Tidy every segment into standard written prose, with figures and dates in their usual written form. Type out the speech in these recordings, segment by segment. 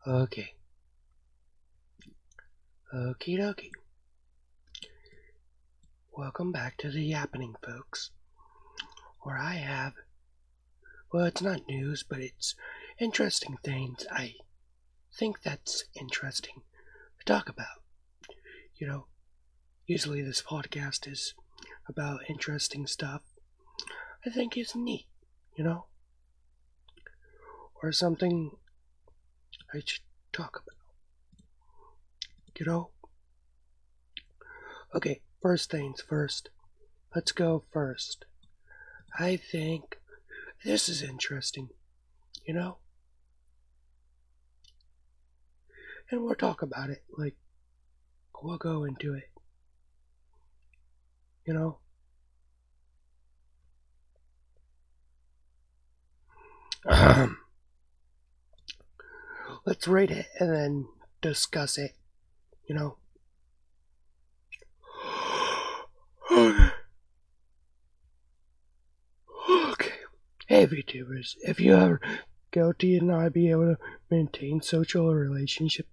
Okay. Okie dokie. Welcome back to the yapping, folks. Where I have, well, it's not news, but it's interesting things I think that's interesting to talk about. You know, usually this podcast is about interesting stuff I think is neat, you know, or something I should talk about, you know. Okay, first things first. Let's go first. I think this is interesting, you know? And we'll talk about it, like, we'll go into it, you know? Let's rate it and then discuss it, you know? Okay. Hey, VTubers, if you are guilty and not be able to maintain social relationship,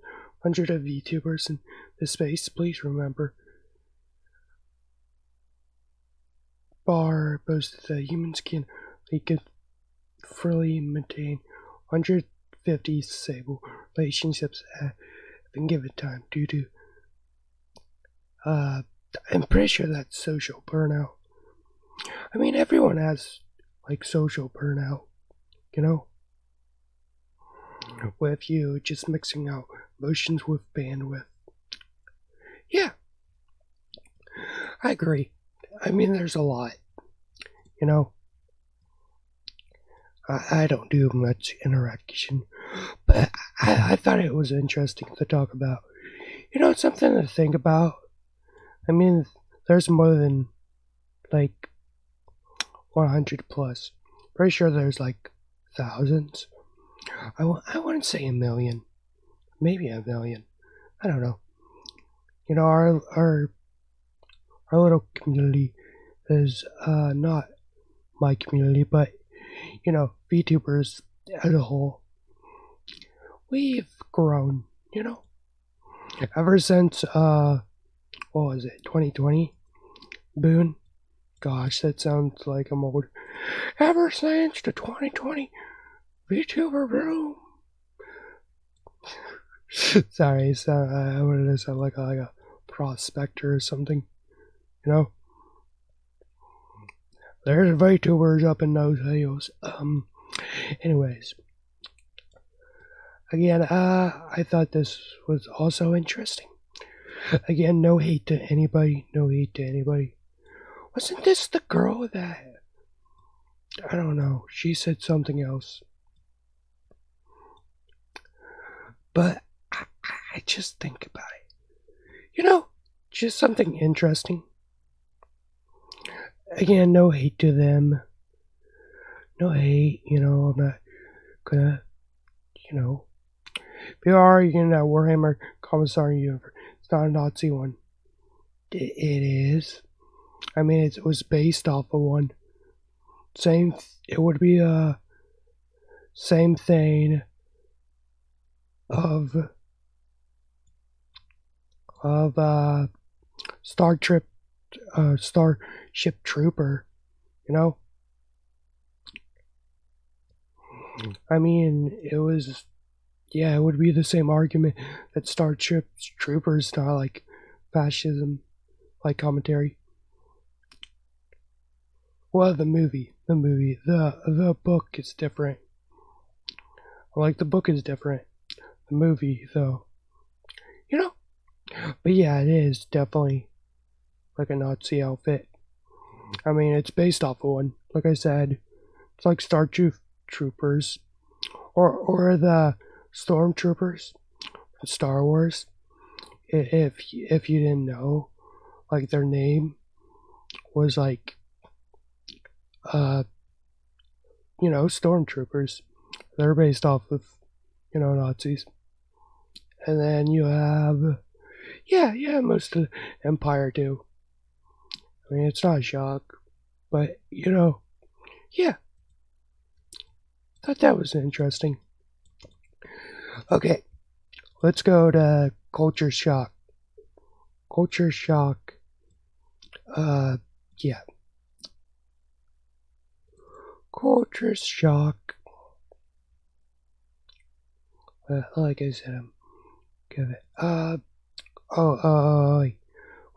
hundred of VTubers in this space, please remember, bar both the humans can freely maintain 150 stable relationships at a given time due to, I'm pretty sure that's social burnout. I mean, everyone has, like, social burnout, you know? With you just mixing out emotions with bandwidth. Yeah, I agree. I mean, there's a lot, you know? I don't do much interaction, but I thought it was interesting to talk about. You know, something to think about. I mean, there's more than, like, 100 plus. Pretty sure there's, like, thousands. I wouldn't say a million. Maybe a million. I don't know. You know, our little community is not my community, but, you know, VTubers as a whole. We've grown, you know. Ever since, what was it, 2020? Boon? Gosh, that sounds like I'm old. Ever since the 2020 VTuber boom. Sorry, I wanted to sound like a prospector or something, you know? There's VTubers up in those hills. Anyways. Again, I thought this was also interesting. Again, no hate to anybody, no hate to anybody. Wasn't this the girl that, I don't know, she said something else. But I just think about it. You know, just something interesting. Again, no hate to them. No hate, you know, I'm not gonna, you know. If you are, you know, Warhammer Commissar Universe. It's not a Nazi one. It is. I mean, it was based off of one. It would be a same thing of Starship Trooper, you know. I mean, it was, yeah, it would be the same argument that Starship Troopers not like fascism, like commentary. Well, the book is different. Like, the book is different. The movie, though, you know. But yeah, it is definitely like a Nazi outfit. I mean, it's based off of one. Like I said, it's like Troopers, or the Stormtroopers from Star Wars. If you didn't know, like, their name was like, you know, Stormtroopers. They're based off of, you know, Nazis. And then you have, yeah, most of the Empire too. I mean, it's not a shock, but, you know, yeah. Thought that was interesting. Okay, Let's go to culture shock. Culture shock. Uh, yeah. Culture shock. Like I said, I'm give it.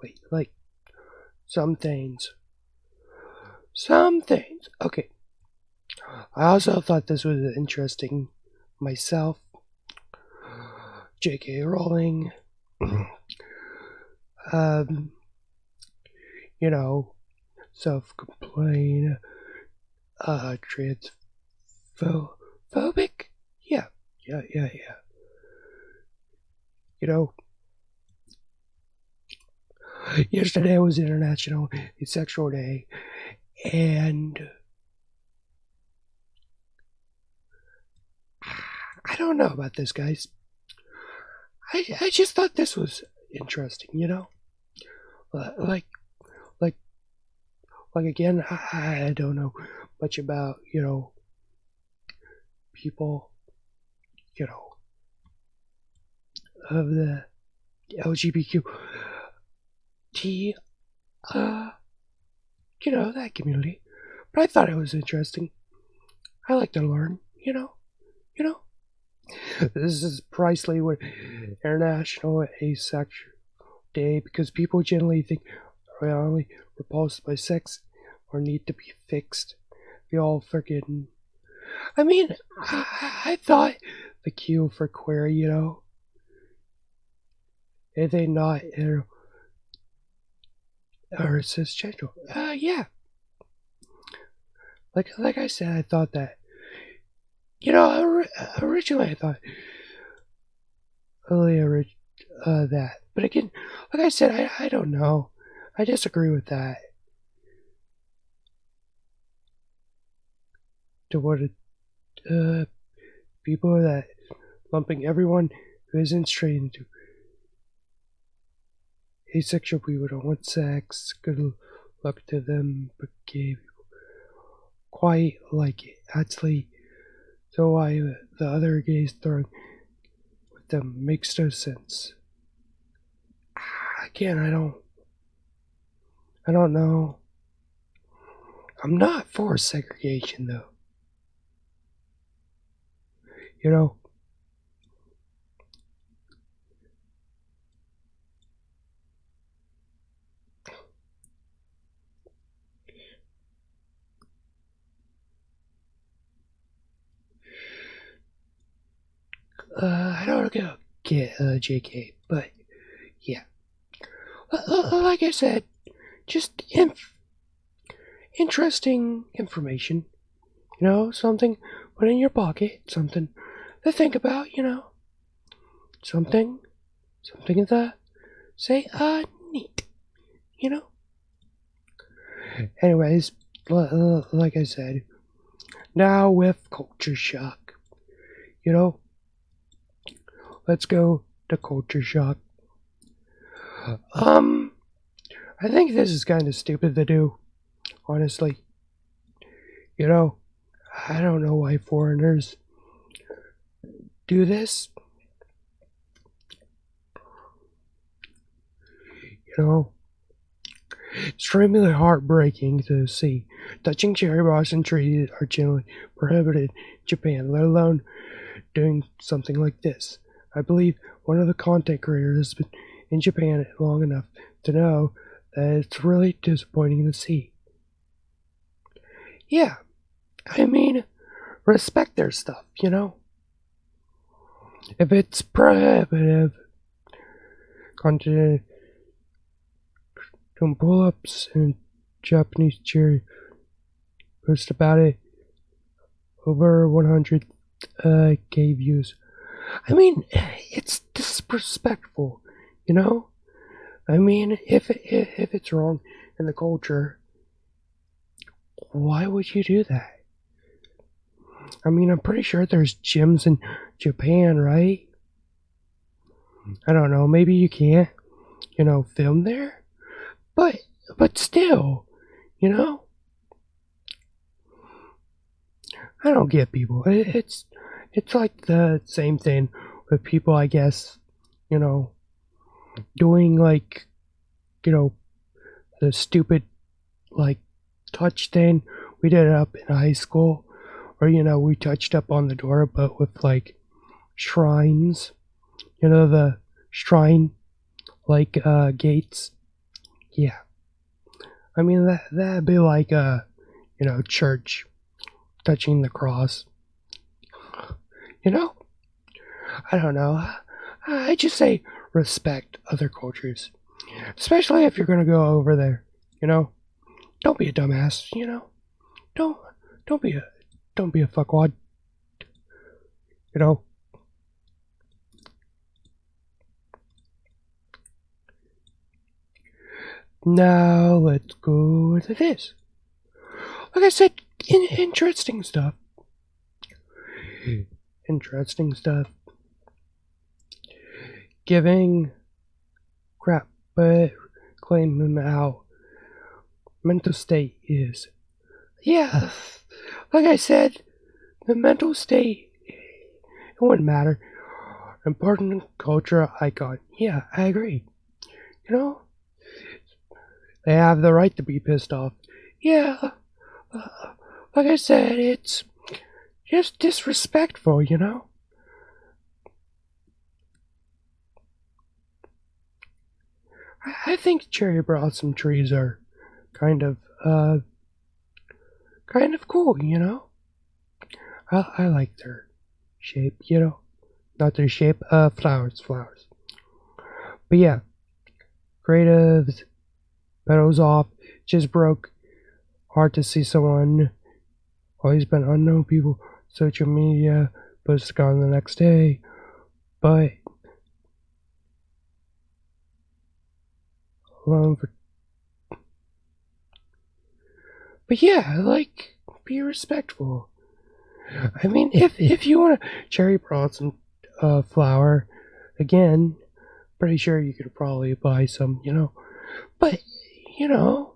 Wait. Like some things. Some things. Okay. I also thought this was interesting myself. J.K. Rowling. um, you know, self-complain, transphobic. Yeah. You know, yesterday was International Asexual Day, and I don't know about this, guys. I just thought this was interesting, like like again, I don't know much about people you know of the LGBTQ uh that community, but I thought it was interesting. I like to learn, you know. This is precisely what International Asexual Day, because people generally think they're only repulsed by sex or need to be fixed. They all forgetting. I mean, I thought the Q for queer, are they not or cisgender? Yeah. Like I said, I thought that. Originally I thought earlier that, but again, like I said, I don't know. I disagree with that. To what people that lumping everyone who isn't straight into asexual people don't want sex. Good luck to them, but gay people quite like it. Actually, so why the other gays throwing with them makes no sense. Again, I don't know. I'm not for segregation though. You know, I don't get JK, but yeah. Like I said, just interesting information. Something put in your pocket, something to think about. Something to say, neat. You know. Anyways, like I said, now with culture shock. Let's go to culture shock. I think this is kind of stupid to do, honestly. I don't know why foreigners do this. Extremely heartbreaking to see. Touching cherry blossom trees are generally prohibited in Japan, let alone doing something like this. I believe one of the content creators has been in Japan long enough to know that it's really disappointing to see. Yeah, I mean, respect their stuff, If it's prohibitive, content doing pull-ups and Japanese cherry post about it, over 100 K views. I mean, it's disrespectful, I mean, if it's wrong in the culture, why would you do that? I mean, I'm pretty sure there's gyms in Japan, right? I don't know, maybe you can't, film there? But still, I don't get people. It's like the same thing with people, I guess, you know, doing like, you know, the stupid like touch thing we did it up in high school, or we touched up on the door, but with like shrines, the shrine like gates. Yeah, I mean that'd be like a church touching the cross. You know, I don't know. I just say respect other cultures, especially if you're gonna go over there. You know, don't be a dumbass. Don't don't be a don't be a fuckwad. You know. Now let's go to this. Like I said, interesting stuff. Interesting stuff. Giving crap, but claiming how mental state is. Yeah, like I said, the mental state, it wouldn't matter. Important cultural icon. Yeah, I agree. You know, they have the right to be pissed off. Yeah, like I said, it's just disrespectful, I think cherry blossom trees are kind of, kind of cool, I like their shape, not their shape, flowers. But yeah, creatives, petals off, just broke. Hard to see someone. Always been unknown people, social media, but it's gone the next day. But alone for. But yeah, like be respectful. I mean, if you want a cherry blossom flower, again, pretty sure you could probably buy some, But you know,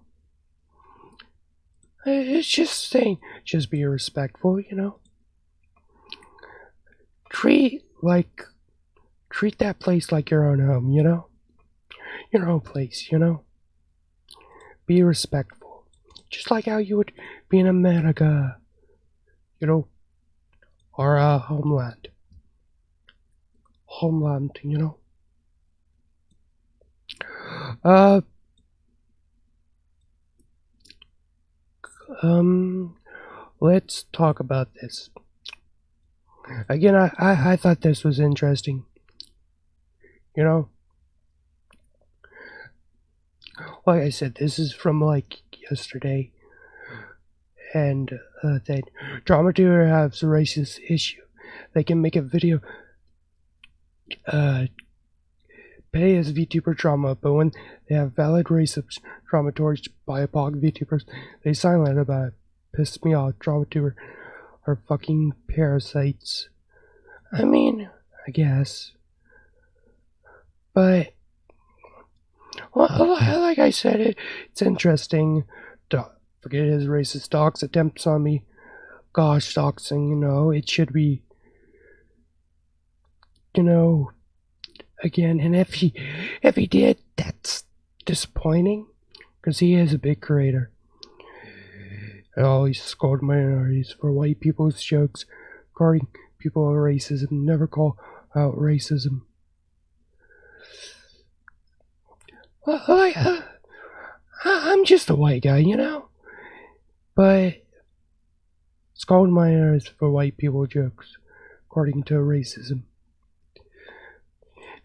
it's just saying, just be respectful, Treat treat that place like your own home, your own place, Be respectful, just like how you would be in America, or a homeland, Uh, um, let's talk about this. Again, I thought this was interesting. Like I said, this is from like yesterday, and that drama tutor has a racist issue. They can make a video, pay as VTuber drama, but when they have valid racist drama towards BIPOC VTubers, they silent about it. Pissed me off. Drama tutor are fucking parasites. I mean, I guess. But, well, like I said, it's interesting. Forget his racist docs attempts on me. Gosh, doxing, it should be, again, and if he did, that's disappointing, because he is a big creator. I always scold minorities for white people's jokes, calling people racism, never call out racism. Well, I'm just a white guy, But scold minorities for white people jokes, according to racism.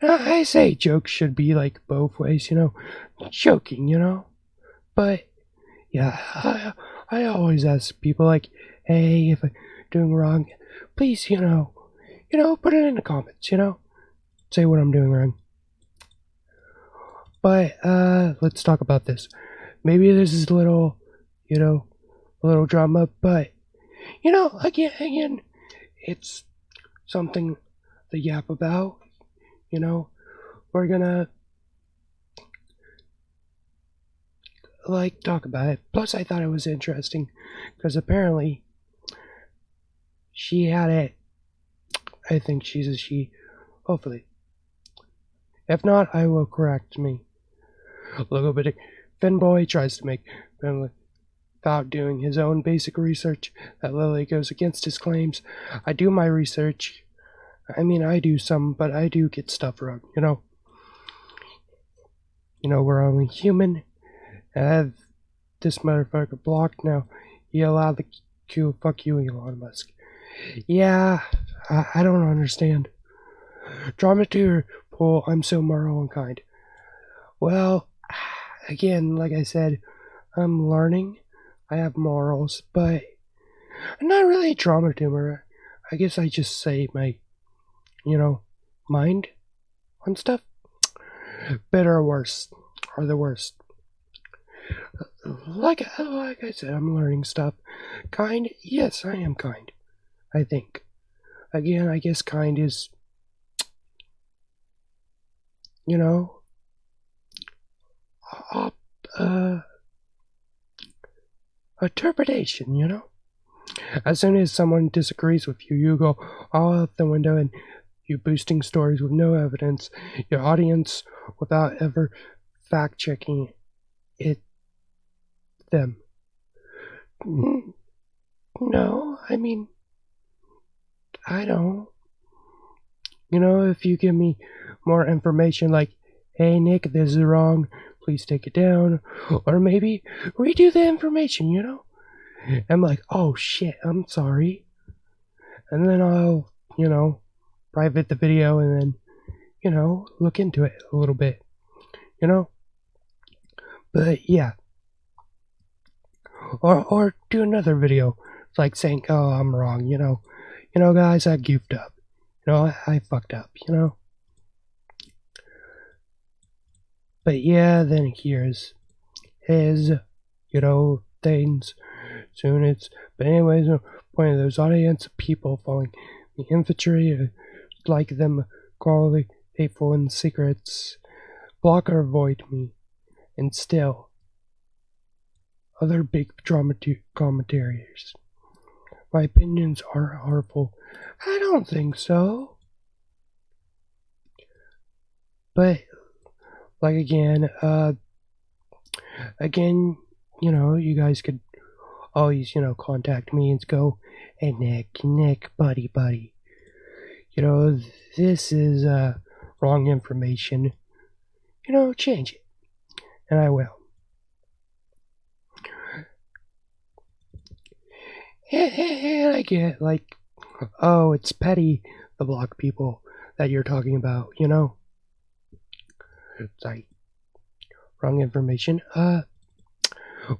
I say jokes should be like both ways, joking, But yeah, I always ask people like, hey, if I'm doing wrong, please, put it in the comments, say what I'm doing wrong. But let's talk about this. Maybe this is a little, a little drama, but again, it's something to yap about. We're gonna talk about it. Plus, I thought it was interesting because apparently she had it. I think she's a she. Hopefully, If not, I will correct me. Logopedic Finboy tries to make Finley without doing his own basic research. That Lily goes against his claims. I do my research. I mean, I do some, but I do get stuff wrong, you know. We're only human. And I have this motherfucker blocked now. He allowed the Q. Fuck you, Elon Musk. Yeah, I don't understand. Dramaturg pool, I'm so moral and kind. Well, again, like I said, I'm learning. I have morals, but I'm not really a drama tumor. I guess I just say my, mind on stuff. Better or worse, or the worst. Like I said, I'm learning stuff. Kind? Yes, I am kind. I think. Again, I guess kind is, interpretation. As soon as someone disagrees with you, you go all out the window and you boosting stories with no evidence, your audience without ever fact checking it them. No, I mean, I don't. If you give me more information like, hey Nick, this is wrong, please take it down, or maybe redo the information, I'm like, oh shit, I'm sorry. And then I'll, private the video and then, look into it a little bit, But yeah. Or do another video like saying, oh, I'm wrong, guys, I goofed up. I fucked up, But yeah, then here's his, things. Soon it's, but anyways, the point of those audience of people following the infantry, like them quality, hateful and secrets, block or avoid me, and still other big drama commentators. My opinions are harmful. I don't think so. But like again, you guys could always, contact me and go, hey Nick, buddy. This is wrong information. Change it. And I will. And I get like, oh, it's petty, the block people that you're talking about, It's like wrong information. Or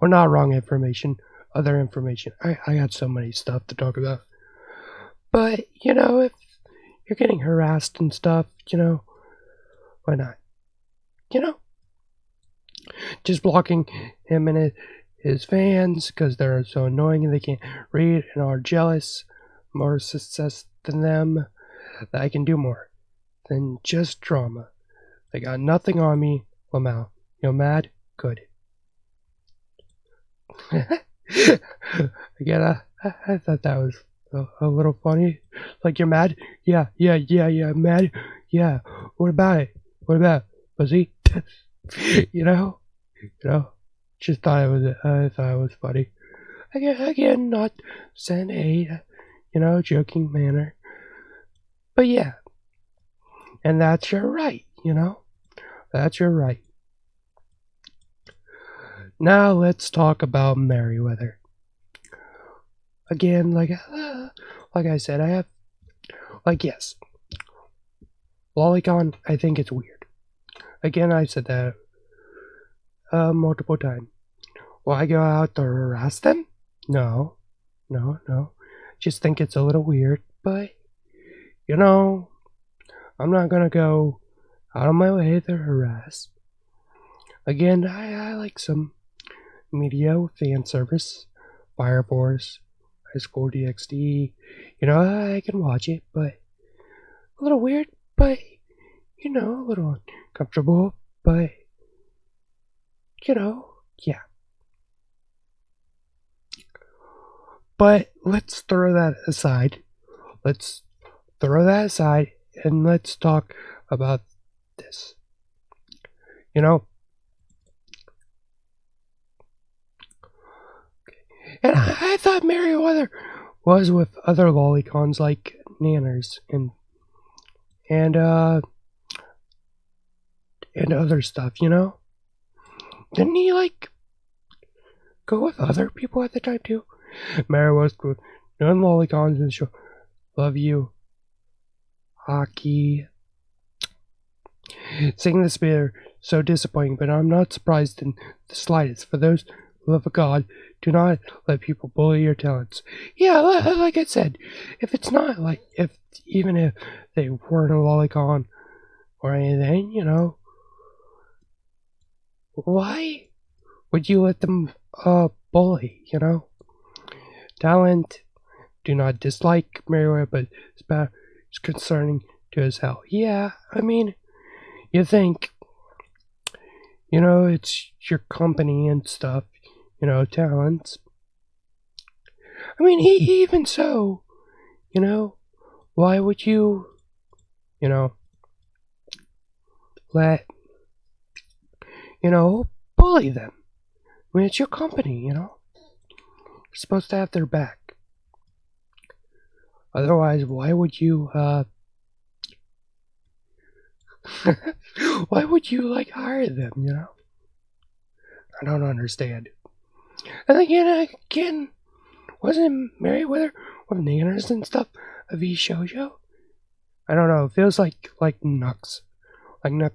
not wrong information, other information. I got so many stuff to talk about. But, if you're getting harassed and stuff, why not? Just blocking him and his fans because they're so annoying and they can't read and are jealous, more success than them, that I can do more than just drama. They got nothing on me, Lamau. Mad? Good. Again, I thought that was a little funny. Like, you're mad? Yeah, mad? Yeah. What about it? What about it, pussy? Just thought I thought it was funny. Again, not send a, joking manner. But yeah. And that's your right, That's your right. Now let's talk about Merriweather. Again, like I said, I have, yes. Lolicon, I think it's weird. Again, I said that multiple times. Will I go out to harass them? No. Just think it's a little weird, but, I'm not gonna go out of my way to harass. Again, I like some media fan service, Fire Force, High School DxD. I can watch it, but a little weird, but, a little uncomfortable, but, yeah. But let's throw that aside. And let's talk about this. you know? And I thought Meriwether was with other lolicons like Nanners and uh and other stuff, you know? Didn't he like go with other people at the time too? Meriwether with none lolicons and show love you. Hockey. Seeing this beer so disappointing, but I'm not surprised in the slightest. For those who love a god, do not let people bully your talents. Yeah, like I said, if it's not like even if they weren't a lolicon or anything, you know, why would you let them bully? You know, talent. Do not dislike Meriwether, but it's concerning to his health. Yeah, I mean, you think, you know, it's your company and stuff, you know, talents. I mean, even so, you know, why would you, you know, let, you know, bully them? I mean, it's your company, you know? You're supposed to have their back. Otherwise, why would you, why would you, like, hire them, you know? I don't understand. And again, wasn't Meriwether with Nanners and stuff a V shoujo? I don't know. It feels like Nux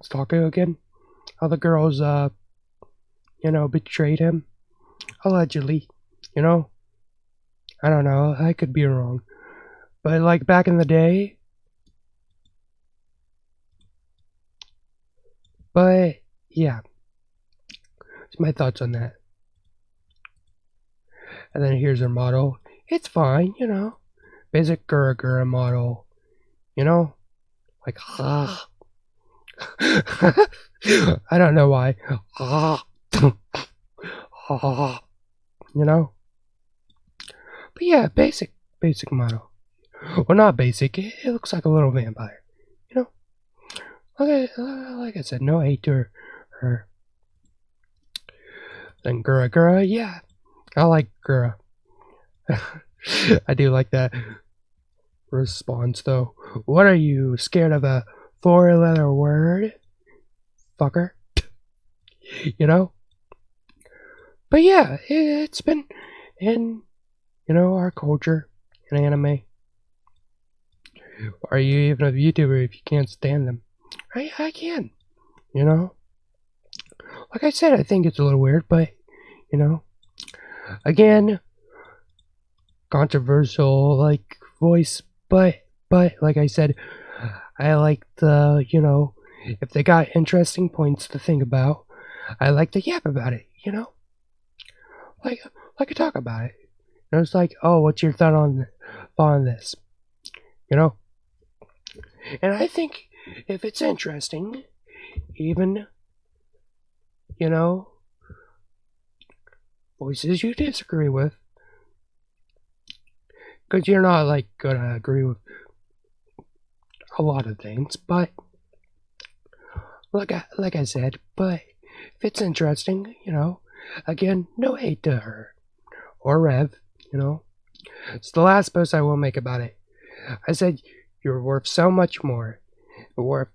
talking again. How the girls you know, betrayed him allegedly. You know, I don't know. I could be wrong, but like back in the day. But yeah, that's my thoughts on that. And then here's her model. It's fine, you know. Basic Gura model. You know? Like, ah. I don't know why. Ah. Ah. You know? But yeah, basic model. Well, not basic. It looks like a little vampire. You know? Like I said, no hate to her. Then Gura, yeah. I like Gura. I do like that response, though. What are you, scared of a four-letter word? Fucker. You know? But yeah, it's been in, you know, our culture in anime. Are you even a YouTuber if you can't stand them? I can, you know? Like I said, I think it's a little weird, but, you know? Again, controversial, like, voice, but, like I said, I like the, you know, if they got interesting points to think about, I like to yap about it, you know? Like I talk about it. You know, it's like, oh, what's your thought on this? You know? And I think if it's interesting, even, you know, voices you disagree with, because you're not, like, gonna agree with a lot of things, but, like I said, but if it's interesting, you know, again, no hate to her or Rev, you know. It's the last post I will make about it. I said, you're worth so much more. You're worth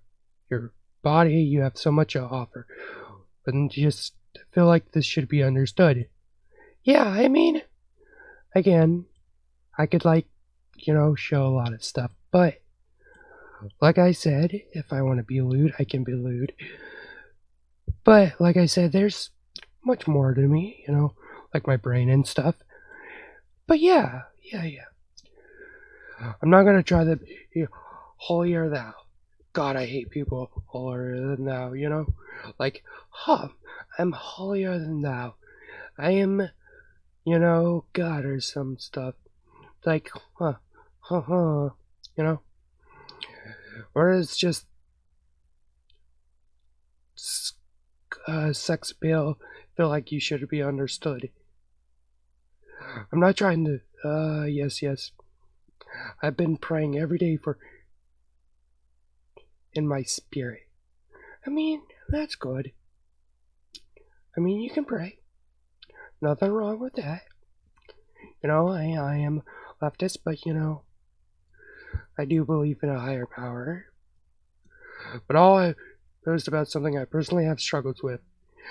your body, you have so much to offer. And just feel like this should be understood. Yeah, I mean, again, I could, like, you know, show a lot of stuff, but like I said, if I want to be lewd, I can be lewd. But like I said, there's much more to me, you know, like my brain and stuff. But yeah. I'm not gonna try the holier thou. God, I hate people holier than thou, you know? Like, I'm holier than thou. I am, you know, God or some stuff. Like, you know? Or it's just sex appeal. Feel like you should be understood. I'm not trying to, yes. I've been praying every day for in my spirit. I mean, that's good. I mean, you can pray. Nothing wrong with that. I am leftist, but I do believe in a higher power. But all I post about something I personally have struggles with.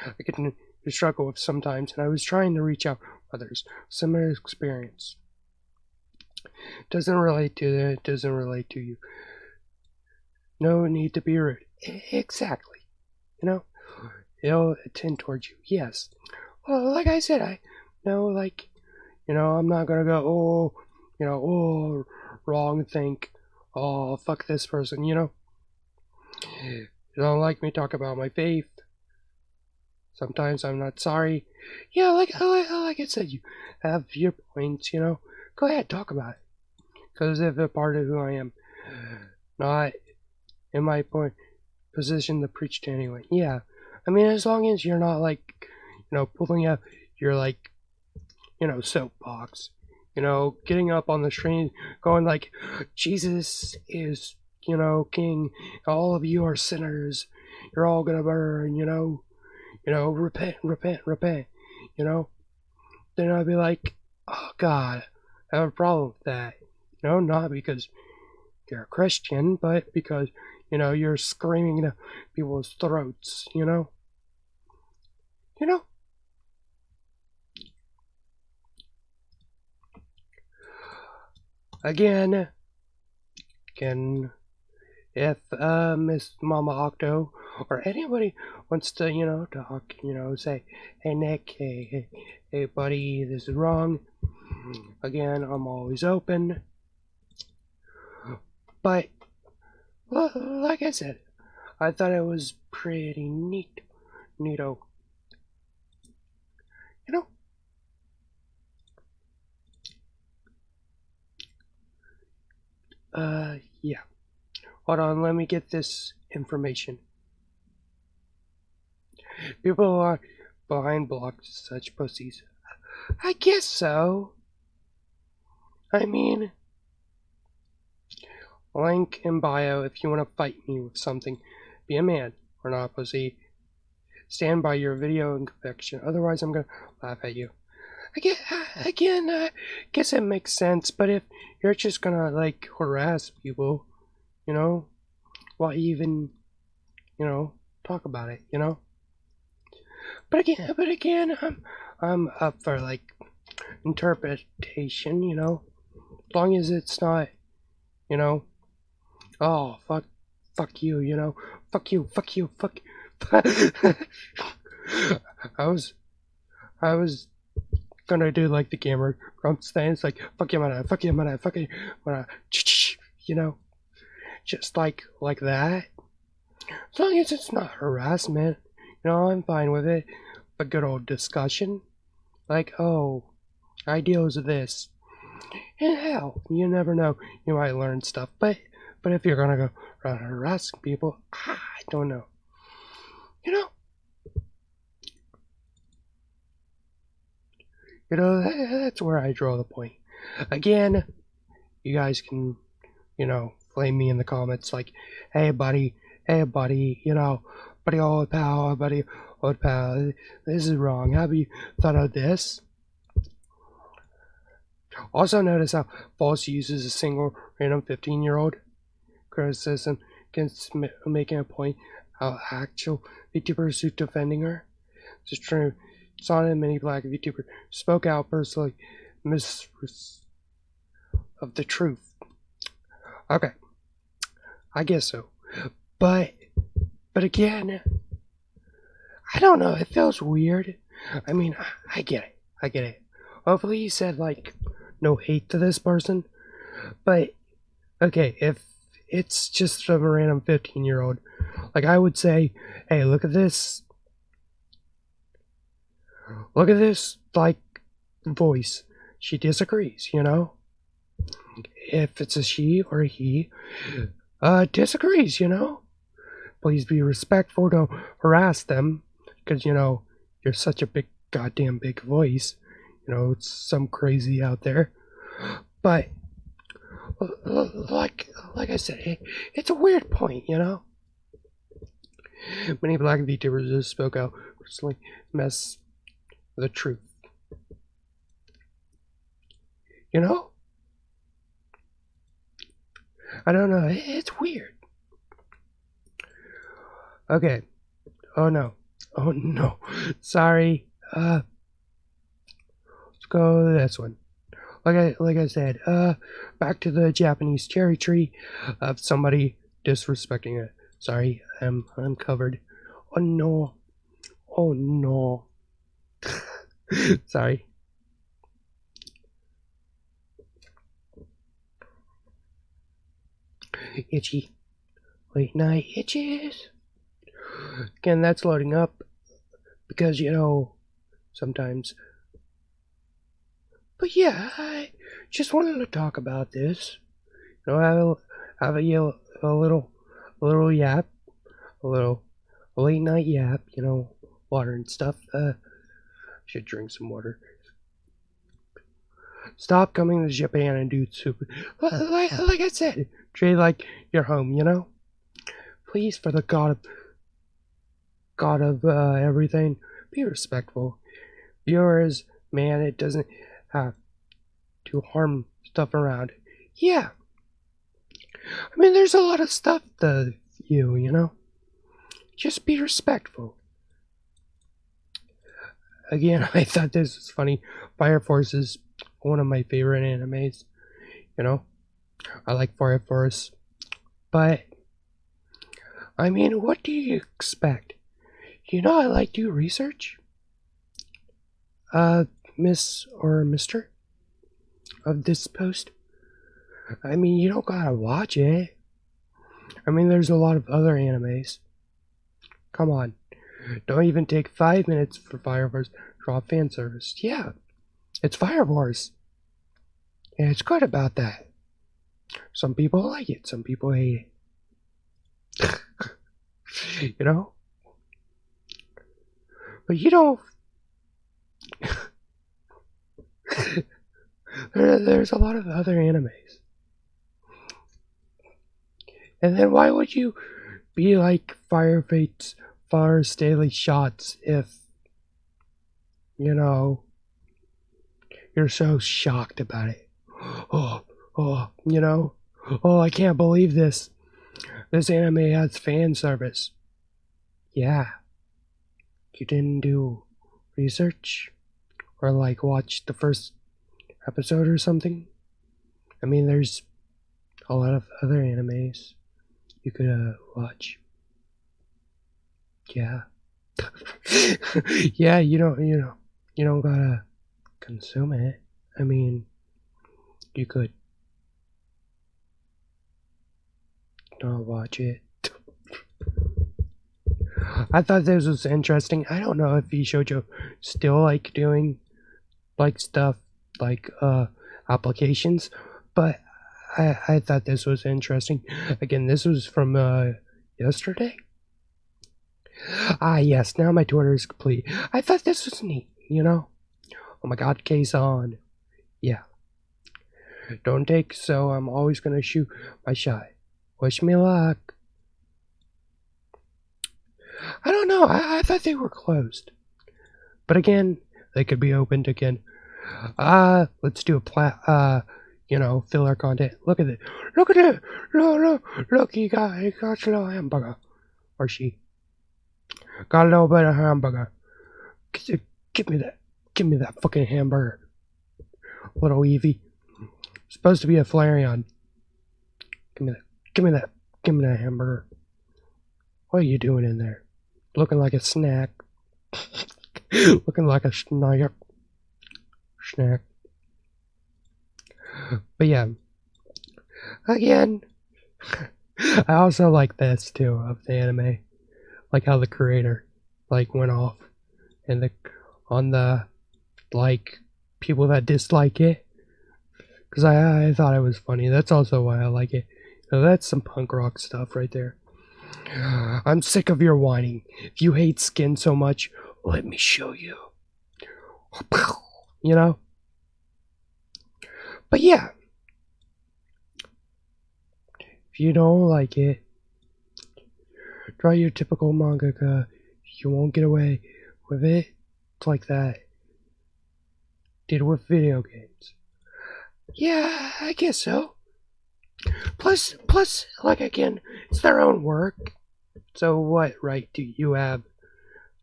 I get to struggle with sometimes, and I was trying to reach out to others. Similar experience. Doesn't relate to it, doesn't relate to you. No need to be rude. Exactly. You know? It'll tend towards you. Yes. Well, like I said, I'm not gonna go, wrong think, oh, fuck this person, You don't like me talk about my faith. Sometimes I'm not sorry. Yeah, like I said, you have your points, Go ahead, talk about it. Because if a part of who I am, not in my position to preach to anyone. Yeah, I mean, as long as you're not pulling up your soapbox, getting up on the street, going like, Jesus is, king. All of you are sinners. You're all gonna burn. Repent, repent, repent. Then I'd be like, oh God, I have a problem with that. Not because you're a Christian, but because you're screaming into people's throats. You know. Again, if Miss Mama Octo or anybody wants to, talk, say, hey Nick, hey buddy, this is wrong. Again, I'm always open. But, well, like I said, I thought it was pretty neato. Yeah. Hold on, let me get this information. People are behind blocks, such pussies. I guess so. I mean, link in bio if you want to fight me with something. Be a man, or not a pussy. Stand by your video and conviction, otherwise I'm gonna laugh at you. I guess it makes sense, but if you're just gonna, harass people, why even, talk about it, But again, I'm up for, interpretation, as long as it's not, oh, fuck you, fuck you, fuck. I was gonna do the gamer grump stance, fuck you, man, fuck you, man, fuck you, man, just like that. As long as it's not harassment, I'm fine with it. A good old discussion, oh, ideals of this, and hell, you never know, you might learn stuff. But if you're gonna go around harassing people, I don't know, that's where I draw the point. Again, you guys can, flame me in the comments hey buddy, buddy old pal, this is wrong. Have you thought of this? Also notice how false uses a single random 15-year-old criticism against making a point how actual VTubers who defending her. It's true. Sonnet, many black VTubers spoke out personally of the truth. Okay, I guess so. But again, I don't know. It feels weird. I mean, I get it. Hopefully, you said no hate to this person. But okay, if it's just from a random 15-year-old, I would say, hey, look at this. Look at this, voice. She disagrees, If it's a she or a he, disagrees, Please be respectful, don't harass them, because, you're such a goddamn big voice. It's some crazy out there. But, like I said, it's a weird point, Many black VTubers spoke out personally mess with the truth. You know? I don't know. It's weird. Okay. Oh no. Oh no. Sorry. Let's go to this one. Like I said, back to the Japanese cherry tree of somebody disrespecting it. Sorry, I'm covered. Oh no. Oh no. Sorry. Itchy. Late night itches. Again, that's loading up because sometimes. But yeah, I just wanted to talk about this. Have a little yap, a late night yap. Water and stuff. Should drink some water. Stop coming to Japan and do soup. Like I said, treat it like your home. Please, for the God of everything, be respectful. Viewers, man, it doesn't have to harm stuff around. Yeah, I mean, there's a lot of stuff to view. Just be respectful. Again, I thought this was funny. Fire Force is one of my favorite animes. I like Fire Force. But, I mean, what do you expect? I like to do research. Miss or Mister of this post. I mean, you don't gotta watch it. I mean, there's a lot of other animes. Come on. Don't even take 5 minutes for Fire Force draw fan service. Yeah, it's Fire Force. And it's good about that. Some people like it, some people hate it. But there's a lot of other animes. And then why would you be like Fire's Daily Shots if, you're so shocked about it? Oh, I can't believe this. This anime has fan service. Yeah. You didn't do research? Or watch the first episode or something? I mean, there's a lot of other animes you could watch. Yeah. Yeah, you don't gotta consume it. I mean, you could not watch it. I thought this was interesting. I don't know if Shoujo still doing stuff applications, but I thought this was interesting. Again, this was from yesterday. Ah, yes, now my Twitter is complete. I thought this was neat, Oh my god, case on. Yeah. Don't take so I'm always gonna shoot my shot. Wish me luck. I don't know, I thought they were closed. But again, they could be opened again. Let's do a filler content. Look at it. Look at it. Look, he got a little hamburger. Or she. Got a little bit of hamburger. Give me that fucking hamburger. Little Evie. Supposed to be a Flareon. Give me that hamburger. What are you doing in there? Looking like a snack. Looking like a snack. But yeah. Again. I also like this too of the anime. Like how the creator went off and on the people that dislike it. Because I thought it was funny. That's also why I like it. That's some punk rock stuff right there. I'm sick of your whining. If you hate skin so much, let me show you. But yeah. If you don't like it, draw your typical mangaka. You won't get away with it. It's like that. Did with video games. Yeah, I guess so. Plus, like again, it's their own work. So what right do you have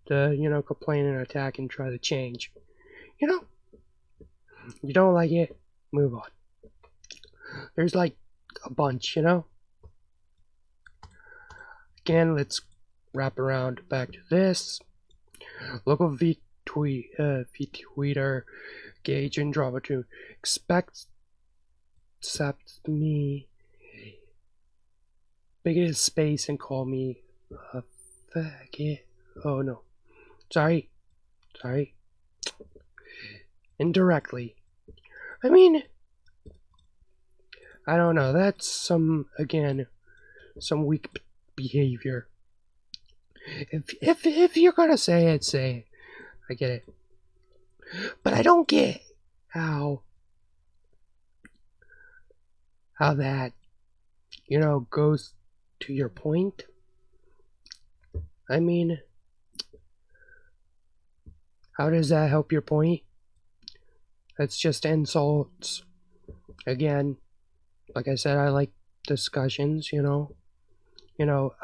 to, complain and attack and try to change? You know, you don't like it, move on. There's like a bunch. Again, let's wrap around back to this. Local V-tweeter gauge and drama to expect accept me bigoted space and call me a faggot. Oh no. Sorry. Indirectly. I mean, I don't know. That's some weak behavior. If you're gonna say it, say it. I get it. But I don't get how that, goes to your point. I mean, how does that help your point? That's just insults. Again, like I said, I like discussions,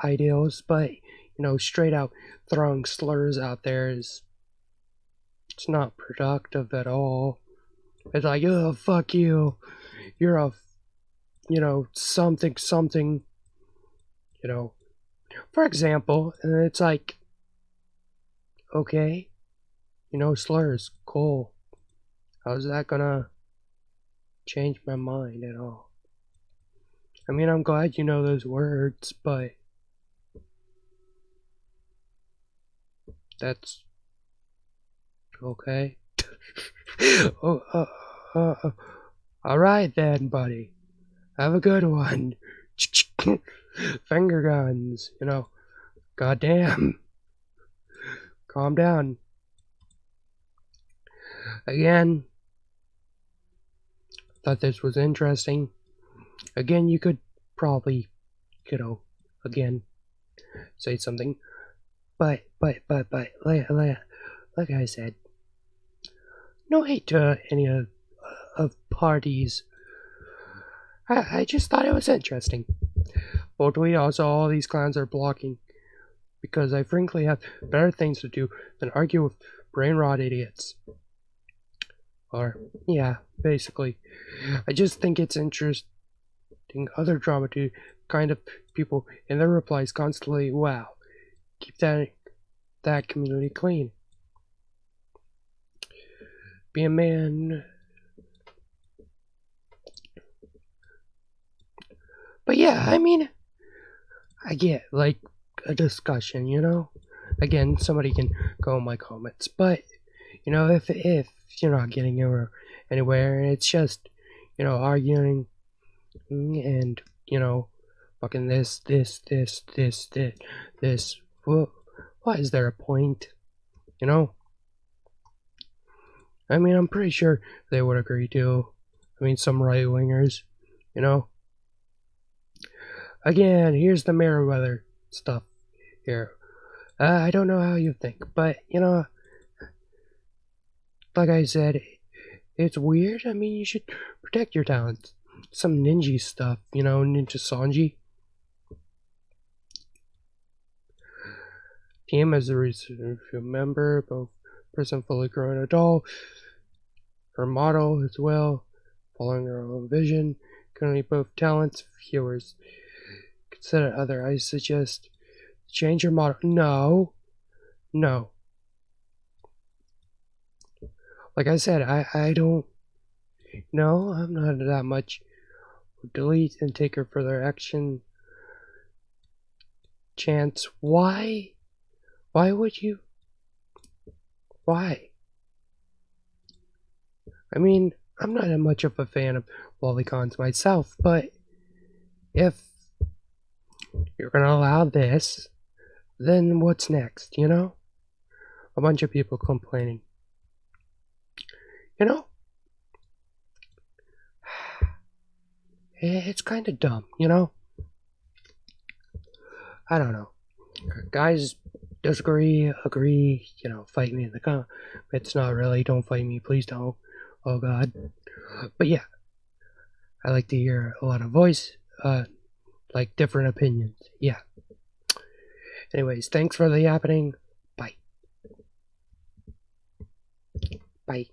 ideals, but, straight out throwing slurs out there it's not productive at all. It's like, oh, fuck you. You're a, something, for example, and it's like, okay, slurs, cool. How's that gonna change my mind at all? I mean, I'm glad you know those words, but that's okay. All right then, buddy. Have a good one. Finger guns, Goddamn. Calm down. Again, thought this was interesting. Again, you could probably, again, say something. But, like I said, no hate to any of parties. I just thought it was interesting. Well, tweet also, all these clowns are blocking because I frankly have better things to do than argue with brain rot idiots. Or, yeah, basically. I just think it's interesting other drama to kind of people in their replies constantly, wow, keep that community clean. Be a man. But yeah, I mean, I get like a discussion, Again, somebody can go in my comments, but if you're not getting anywhere, it's just arguing and fucking this. Well, why is there a point? I mean, I'm pretty sure they would agree too. I mean, some right wingers, Again, here's the Meriwether stuff here. I don't know how you think, but like I said, it's weird. I mean, you should protect your talents. Some ninja stuff, Ninja Sanji. Team as a member, both person fully grown adult. Her model as well, following her own vision. Currently both talents, viewers. Consider other. I suggest change your model. No. Like I said, I don't. No, I'm not that much. Delete and take her further action. Chance. Why? Why would you? Why? I mean, I'm not much of a fan of lolicons myself, but if you're gonna allow this, then what's next, A bunch of people complaining. It's kind of dumb, I don't know. Guys disagree, agree, fight me in the comments. Not really. Don't fight me. Please don't. Oh, God. But yeah, I like to hear a lot of like different opinions. Yeah. Anyways, thanks for the yapping. Bye. Bye.